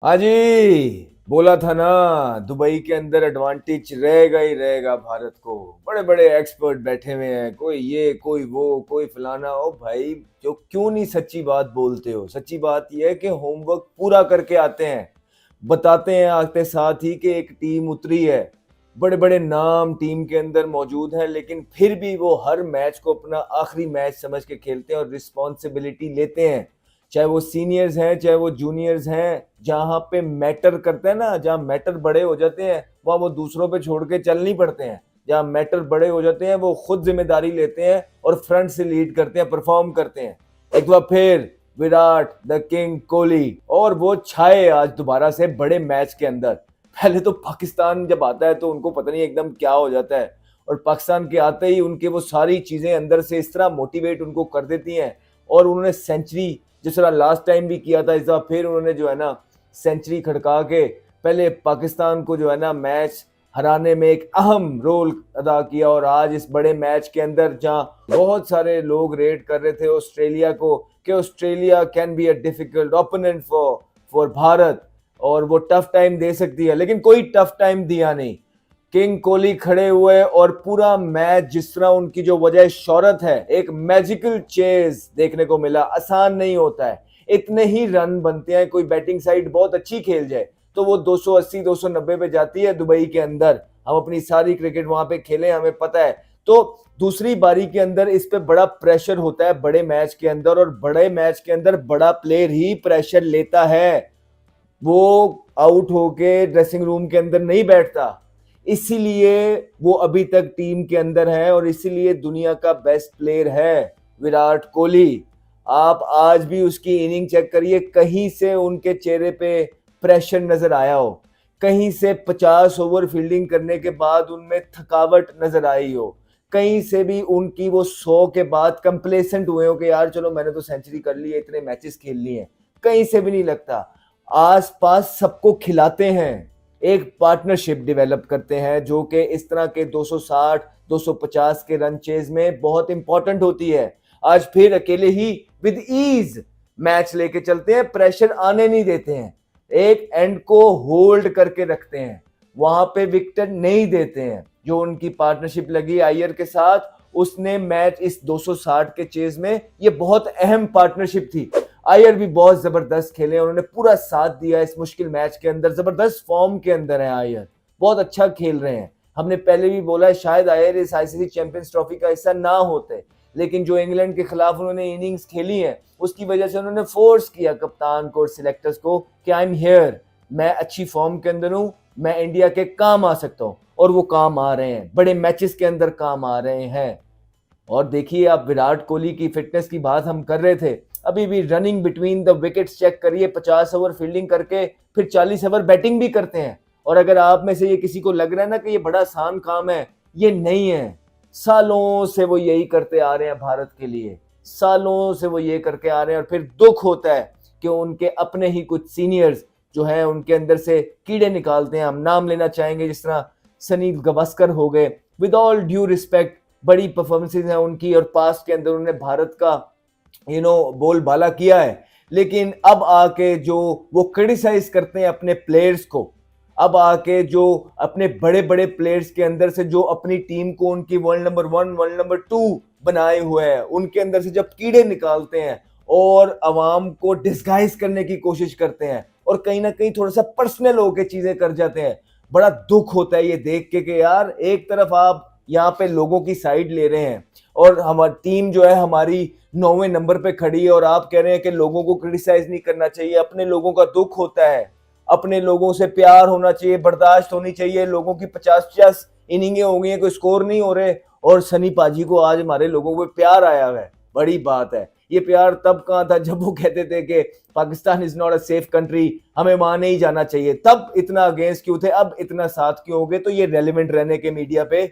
हाँ जी। बोला था ना, दुबई के अंदर एडवांटेज रहेगा ही रहेगा भारत को। बड़े बड़े एक्सपर्ट बैठे हुए हैं, कोई ये कोई वो कोई फलाना। ओ भाई, जो क्यों नहीं सच्ची बात बोलते हो? सच्ची बात यह है कि होमवर्क पूरा करके आते हैं। बताते हैं आते साथ ही कि एक टीम उतरी है, बड़े बड़े नाम टीम के अंदर मौजूद हैं, लेकिन फिर भी वो हर मैच को अपना आखिरी मैच समझ के खेलते हैं और रिस्पॉन्सिबिलिटी लेते हैं। चाहे वो सीनियर्स हैं चाहे वो जूनियर्स हैं, जहां पे मैटर करते हैं ना, जहां मैटर बड़े हो जाते हैं वहां वो दूसरों पे छोड़ के चल नहीं पड़ते हैं। जहां मैटर बड़े हो जाते हैं वो खुद जिम्मेदारी लेते हैं और फ्रंट से लीड करते हैं, परफॉर्म करते हैं। एक बार फिर विराट द किंग कोहली, और वो छाए आज दोबारा से बड़े मैच के अंदर। पहले तो पाकिस्तान जब आता है तो उनको पता नहीं एकदम क्या हो जाता है, और पाकिस्तान के आते ही उनके वो सारी चीजें अंदर से इस तरह मोटिवेट उनको कर देती हैं। और उन्होंने सेंचुरी जिस तरह लास्ट टाइम भी किया था, इस बार फिर उन्होंने जो है ना सेंचुरी खड़का के पहले पाकिस्तान को जो है ना मैच हराने में एक अहम रोल अदा किया। और आज इस बड़े मैच के अंदर जहां बहुत सारे लोग रेट कर रहे थे ऑस्ट्रेलिया को कि Australia can be a difficult opponent for for Bharat और वो टफ टाइम दे सकती है, लेकिन कोई टफ टाइम दिया नहीं। किंग कोहली खड़े हुए और पूरा मैच जिस तरह उनकी जो वजह शोहरत है, एक मैजिकल चेज देखने को मिला। आसान नहीं होता है, इतने ही रन बनते हैं। कोई बैटिंग साइड बहुत अच्छी खेल जाए तो वो 280 290 पे जाती है दुबई के अंदर। हम अपनी सारी क्रिकेट वहां पे खेले, हमें पता है। तो दूसरी बारी के अंदर इस पे बड़ा प्रेशर होता है बड़े मैच के अंदर, और बड़े मैच के अंदर बड़ा प्लेयर ही प्रेशर लेता है। वो आउट होके ड्रेसिंग रूम के अंदर नहीं बैठता, इसीलिए वो अभी तक टीम के अंदर है और इसीलिए दुनिया का बेस्ट प्लेयर है विराट कोहली। आप आज भी उसकी इनिंग चेक करिए, कहीं से उनके चेहरे पे प्रेशर नजर आया हो, कहीं से 50 ओवर फील्डिंग करने के बाद उनमें थकावट नजर आई हो, कहीं से भी उनकी वो 100 के बाद कंप्लेसेंट हुए हो कि यार चलो मैंने तो सेंचुरी कर ली है, इतने मैचेस खेल लिए हैं। कहीं से भी नहीं लगता। आसपास सबको खिलाते हैं, एक पार्टनरशिप डेवलप करते हैं जो कि इस तरह के 260 250 के रन चेज में बहुत इंपॉर्टेंट होती है। आज फिर अकेले ही विद ईज मैच लेके चलते हैं, प्रेशर आने नहीं देते हैं, एक एंड को होल्ड करके रखते हैं, वहां पे विकेट नहीं देते हैं। जो उनकी पार्टनरशिप लगी आयर के साथ, उसने मैच इस 260 के चेज में ये बहुत अहम पार्टनरशिप थी। आयर भी बहुत जबरदस्त खेले, उन्होंने पूरा साथ दिया इस मुश्किल मैच के अंदर। जबरदस्त फॉर्म के अंदर है आयर, बहुत अच्छा खेल रहे हैं। हमने पहले भी बोला है शायद आयर इस आईसीसी चैंपियंस ट्रॉफी का हिस्सा ना होते, लेकिन जो इंग्लैंड के खिलाफ उन्होंने इनिंग्स खेली है उसकी वजह से उन्होंने फोर्स किया कप्तान को और सिलेक्टर्स को कि आई एम हियर, मैं अच्छी फॉर्म के अंदर हूं, मैं इंडिया के काम आ सकता हूं। और वो काम आ रहे हैं, बड़े मैचेस के अंदर काम आ रहे हैं। और देखिए, आप विराट कोहली की फिटनेस की बात हम कर रहे थे, अभी भी running between the wickets check करिए, 50 ओवर फील्डिंग करके फिर 40 ओवर बैटिंग भी करते हैं। और अगर आप में से ये किसी को लग रहा है ना कि ये बड़ा आसान काम है, ये नहीं है। सालों से वो यही करते आ रहे हैं भारत के लिए, सालों से वो ये करके आ रहे हैं। और फिर दुख होता है कि उनके अपने ही कुछ सीनियर्स जो हैं उनके अंदर से कीड़े निकालते हैं। हम नाम लेना चाहेंगे, जिस तरह सनी गावस्कर हो गए। विद ऑल ड्यू रिस्पेक्ट, बड़ी परफॉर्मेंसेज हैं उनकी और पास्ट के अंदर उन्होंने भारत का बोलबाला किया है, लेकिन अब आके जो वो क्रिटिसाइज करते हैं अपने प्लेयर्स को, अब आके जो अपने बड़े बड़े प्लेयर्स के अंदर से जो अपनी टीम को उनकी वर्ल्ड नंबर 1 वर्ल्ड नंबर 2 बनाए हुए हैं, उनके अंदर से जब कीड़े निकालते हैं और अवाम को डिस्गाइज करने की कोशिश करते हैं और कहीं ना कहीं थोड़ा सा पर्सनल होके चीजें कर जाते हैं, बड़ा दुख होता है ये देख के कि यार एक तरफ आप यहाँ पे लोगों की साइड ले रहे हैं और हमारी टीम जो है हमारी 9वें नंबर पे खड़ी है, और आप कह रहे हैं कि लोगों को क्रिटिसाइज नहीं करना चाहिए। अपने लोगों का दुख होता है, अपने लोगों से प्यार होना चाहिए, बर्दाश्त होनी चाहिए। लोगों की 50-50 इनिंगें हो गई हैं, कोई स्कोर नहीं हो रहे, और सनी पाजी को आज हमारे लोगों को प्यार आया हुआ है। बड़ी बात है। ये प्यार तब कहाँ था जब वो कहते थे कि Pakistan is not a safe country, हमें वहां नहीं जाना चाहिए। तब इतना अगेंस्ट क्यों थे, अब इतना साथ क्यों हो गए? तो ये रेलिवेंट रहने के मीडिया पे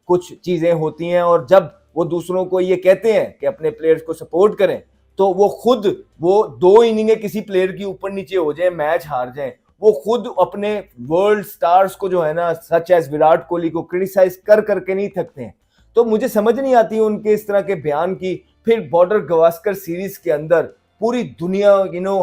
कुछ चीजें होती हैं, और जब वो दूसरों को ये कहते हैं कि अपने प्लेयर्स को सपोर्ट करें, तो वो खुद वो 2 इनिंगें किसी प्लेयर की ऊपर नीचे हो जाए, मैच हार जाए, वो खुद अपने वर्ल्ड स्टार्स को जो है ना, सच एज विराट कोहली को क्रिटिसाइज कर करके नहीं थकते हैं। तो मुझे समझ नहीं आती उनके इस तरह के बयान की। फिर बॉर्डर गवास्कर सीरीज के अंदर पूरी दुनिया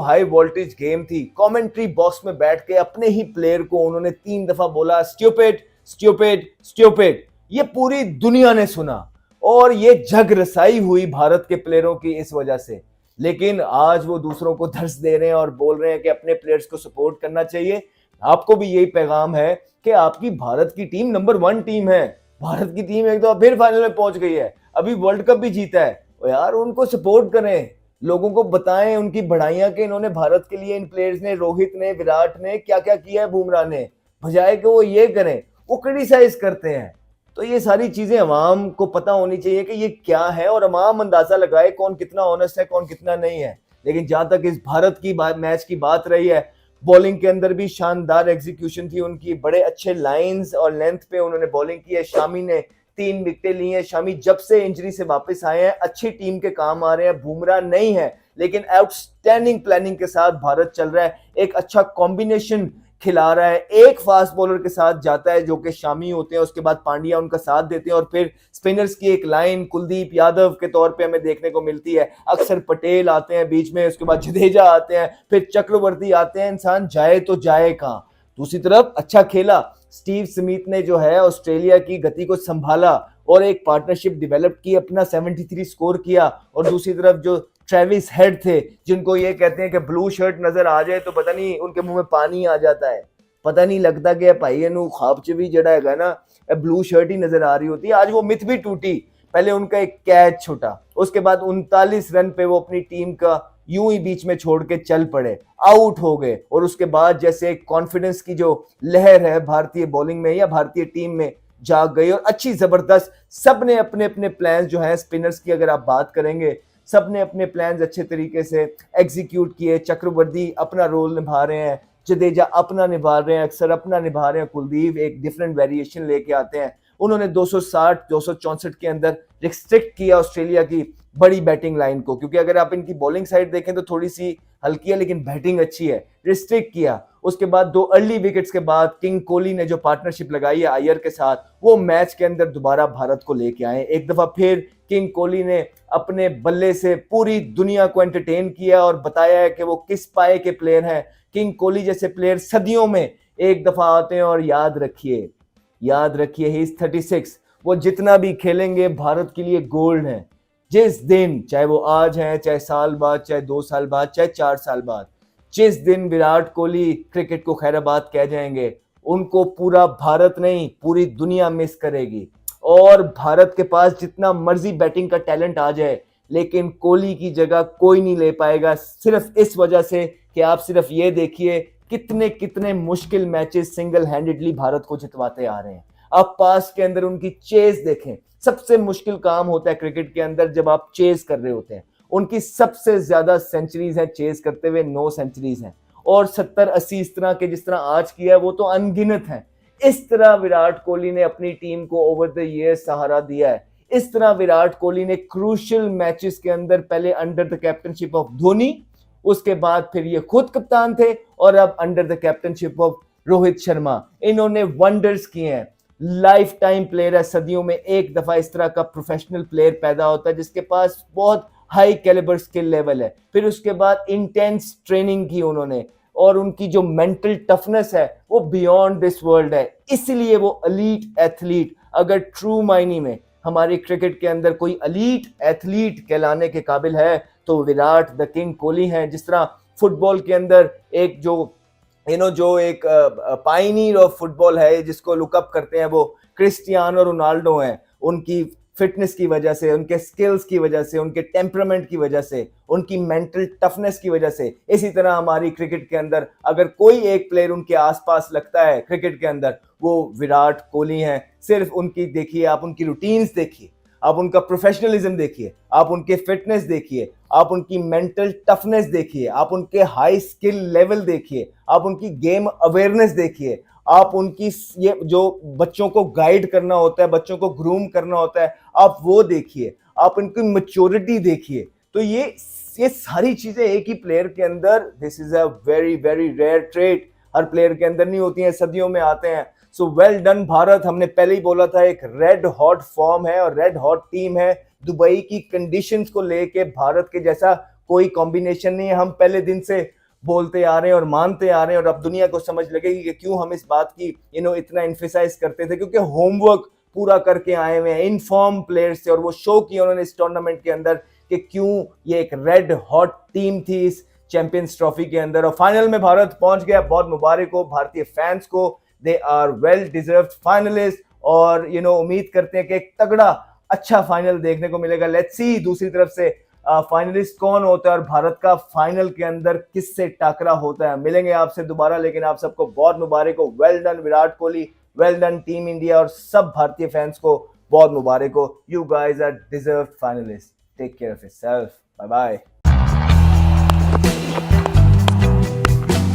हाई वोल्टेज गेम थी। कमेंट्री बॉक्स में बैठ के अपने ही प्लेयर को उन्होंने 3 दफा बोला स्टूपिड स्टूपिड स्टूपिड, ये पूरी दुनिया ने सुना और ये जग रसाई हुई भारत के प्लेयरों की इस वजह से। लेकिन आज वो दूसरों को दर्श दे रहे हैं और बोल रहे हैं कि अपने प्लेयर्स को सपोर्ट करना चाहिए। आपको भी यही पैगाम है कि आपकी भारत की टीम नंबर 1 टीम है। भारत की टीम एक तो फिर फाइनल में पहुंच गई है, अभी वर्ल्ड कप भी जीता है। और यार उनको सपोर्ट करें, लोगों को बताएं उनकी बढ़ाइयां कि इन्होंने भारत के लिए इन प्लेयर्स ने, रोहित ने, विराट ने क्या क्या किया है, बुमराह ने, बजाय कि वो ये करें वो क्रिटिसाइज करते हैं। तो ये सारी चीजें अवाम को पता होनी चाहिए कि ये क्या है और अवाम अंदाजा लगाए कौन कितना ऑनेस्ट है कौन कितना नहीं है। लेकिन जहां तक इस भारत की मैच की बात रही है, बॉलिंग के अंदर भी शानदार एग्जीक्यूशन थी उनकी, बड़े अच्छे लाइंस और लेंथ पे उन्होंने बॉलिंग की है। शामी ने 3 विकेटें ली हैं। शामी जब से इंजरी से वापस आए हैं अच्छी टीम के काम आ रहे हैं। बुमराह नहीं है लेकिन आउटस्टैंडिंग प्लानिंग के साथ भारत चल रहा है, एक अच्छा कॉम्बिनेशन खिला रहा है। एक फास्ट बॉलर के साथ जाता है जो कि शामी होते हैं, उसके बाद पांड्या उनका साथ देते हैं और फिर स्पिनर्स की एक लाइन कुलदीप यादव के तौर पे हमें देखने को मिलती है। अक्सर पटेल आते हैं बीच में, उसके बाद जडेजा आते हैं, फिर चक्रवर्ती आते हैं। इंसान जाए तो जाए कहां। दूसरी तरफ अच्छा खेला स्टीव स्मिथ ने, जो है ऑस्ट्रेलिया की गति को संभाला और एक पार्टनरशिप डेवलप की, अपना 73 स्कोर किया। और दूसरी तरफ जो ट्रेविस हेड थे, जिनको ये कहते हैं कि ब्लू शर्ट नजर आ जाए तो पता नहीं उनके मुंह में पानी आ जाता है, पता नहीं लगता कि भाई इन्हू ख्वाब च भी जड़ा है ना ब्लू शर्ट ही नजर आ रही होती है। आज वो मिथ भी टूटी। पहले उनका एक कैच छूटा, उसके बाद 39 रन पे वो अपनी टीम का यूं ही बीच में छोड़ के चल पड़े, आउट हो गए। और उसके बाद जैसे कॉन्फिडेंस की जो लहर है भारतीय बॉलिंग में या भारतीय टीम में जाग गई और अच्छी जबरदस्त, सबने अपने अपने प्लान्स जो है स्पिनर्स की अगर आप बात करेंगे, सबने अपने प्लान्स अच्छे तरीके से एग्जीक्यूट किए। चक्रवर्ती अपना रोल निभा रहे हैं, जडेजा अपना निभा रहे हैं, अक्सर अपना निभा रहे हैं, कुलदीप एक डिफरेंट वेरिएशन लेके आते हैं। उन्होंने 260 264 के अंदर रिस्ट्रिक्ट किया ऑस्ट्रेलिया की बड़ी बैटिंग लाइन को, क्योंकि अगर आप इनकी बॉलिंग साइड देखें तो थोड़ी सी हल्की है लेकिन बैटिंग अच्छी है, रिस्ट्रिक्ट किया। उसके बाद 2 अर्ली विकेट्स के बाद किंग कोहली ने जो पार्टनरशिप लगाई है अय्यर के साथ, वो मैच के अंदर दोबारा भारत को लेके आए। एक दफा फिर किंग कोहली ने अपने बल्ले से पूरी दुनिया को एंटरटेन किया और बताया है कि वो किस पाए के प्लेयर हैं। किंग कोहली जैसे प्लेयर सदियों में एक दफा आते हैं और याद रखिए ही इज 36, वो जितना भी खेलेंगे भारत के लिए गोल्ड है। जिस दिन, चाहे वो आज है, चाहे साल बाद, चाहे 2 साल बाद, चाहे 4 साल बाद, जिस दिन विराट कोहली क्रिकेट को खैराबाद कह जाएंगे, उनको पूरा भारत नहीं पूरी दुनिया मिस करेगी। और भारत के पास जितना मर्जी बैटिंग का टैलेंट आ जाए लेकिन कोहली की जगह कोई नहीं ले पाएगा, सिर्फ इस वजह से कि आप सिर्फ ये देखिए कितने कितने मुश्किल मैचेस सिंगल हैंडेडली भारत को जितवाते आ रहे हैं। आप पास के अंदर उनकी चेस देखें, सबसे मुश्किल काम होता है क्रिकेट के अंदर जब आप चेस कर रहे होते हैं। उनकी सबसे ज्यादा सेंचुरीज हैं चेस करते हुए, 9 सेंचुरीज हैं। और 70-80 इस तरह के जिस तरह आज किया है वो तो अनगिनत है। इस तरह विराट कोहली ने अपनी टीम को ओवर द ईयर सहारा दिया है। इस तरह विराट कोहली ने क्रूशियल मैचेस के अंदर पहले under the captaincy of Dhoni, उसके बाद फिर ये खुद कप्तान थे और अब under the captaincy of Rohit Sharma, इन्होंने वंडर्स किए हैं। लाइफ टाइम प्लेयर है, सदियों में एक दफा इस तरह का प्रोफेशनल प्लेयर पैदा होता है जिसके पास बहुत हाई कैलिबर स्किल लेवल है। फिर उसके बाद इंटेंस ट्रेनिंग की उन्होंने और उनकी जो मेंटल टफनेस है वो बियॉन्ड दिस वर्ल्ड है। इसलिए वो एलीट एथलीट, अगर ट्रू मायने में हमारे क्रिकेट के अंदर कोई एलीट एथलीट कहलाने के काबिल है तो विराट द किंग कोहली हैं। जिस तरह फुटबॉल के अंदर एक जो एक पायनियर ऑफ फुटबॉल है जिसको लुकअप करते हैं वो क्रिस्टियानो रोनाल्डो हैं, उनकी फिटनेस की वजह से, उनके स्किल्स की वजह से, उनके टेम्परामेंट की वजह से, उनकी मेंटल टफनेस की वजह से। इसी तरह हमारी क्रिकेट के अंदर अगर कोई एक प्लेयर उनके आसपास लगता है क्रिकेट के अंदर, वो विराट कोहली हैं। सिर्फ उनकी देखिए, आप उनकी रूटीन्स देखिए, आप उनका प्रोफेशनलिज्म देखिए, आप उनके फिटनेस देखिए, आप उनकी मेंटल टफनेस देखिए, आप उनके हाई स्किल लेवल देखिए, आप उनकी गेम अवेयरनेस देखिए, आप उनकी ये जो बच्चों को गाइड करना होता है, बच्चों को ग्रूम करना होता है, आप वो देखिए, आप उनकी मैच्योरिटी देखिए। तो ये सारी चीजें एक ही प्लेयर के अंदर, this is a very very rare trait, हर प्लेयर के अंदर नहीं होती हैं, सदियों में आते हैं। So well done Bharat. हमने पहले ही बोला था एक रेड हॉट फॉर्म है और रेड हॉट टीम है। दुबई की कंडीशंस को लेके भारत के जैसा कोई कॉम्बिनेशन नहीं है। हम पहले दिन से बोलते आ रहे हैं और मानते आ रहे हैं, और अब दुनिया को समझ लगेगी कि क्यों हम इस बात की इतना एम्फेसाइज करते थे, क्योंकि होमवर्क पूरा करके आए हुए हैं, इनफॉर्म प्लेयर्स थे, और वो शो किया उन्होंने इस टूर्नामेंट के अंदर कि क्यों ये एक रेड हॉट टीम थी इस चैंपियंस ट्रॉफी के अंदर। और फाइनल में भारत पहुंच गया, बहुत मुबारक हो भारतीय फैंस को, they are well deserved finalist. और उम्मीद करते हैं कि एक तगड़ा अच्छा फाइनल देखने को मिलेगा। लेट्स सी दूसरी तरफ से फाइनलिस्ट कौन होता है और भारत का फाइनल के अंदर किससे टाकरा होता है। मिलेंगे आपसे दोबारा, लेकिन आप सबको बहुत मुबारक हो, well done Virat Kohli, well done team India, और सब भारतीय फैंस को बहुत मुबारक हो। You guys are deserved finalist. Take care of yourself, bye bye.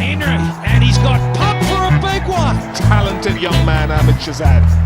Henry, and he's got pumped for a big one. Talented young man, Ahmed Shahzad.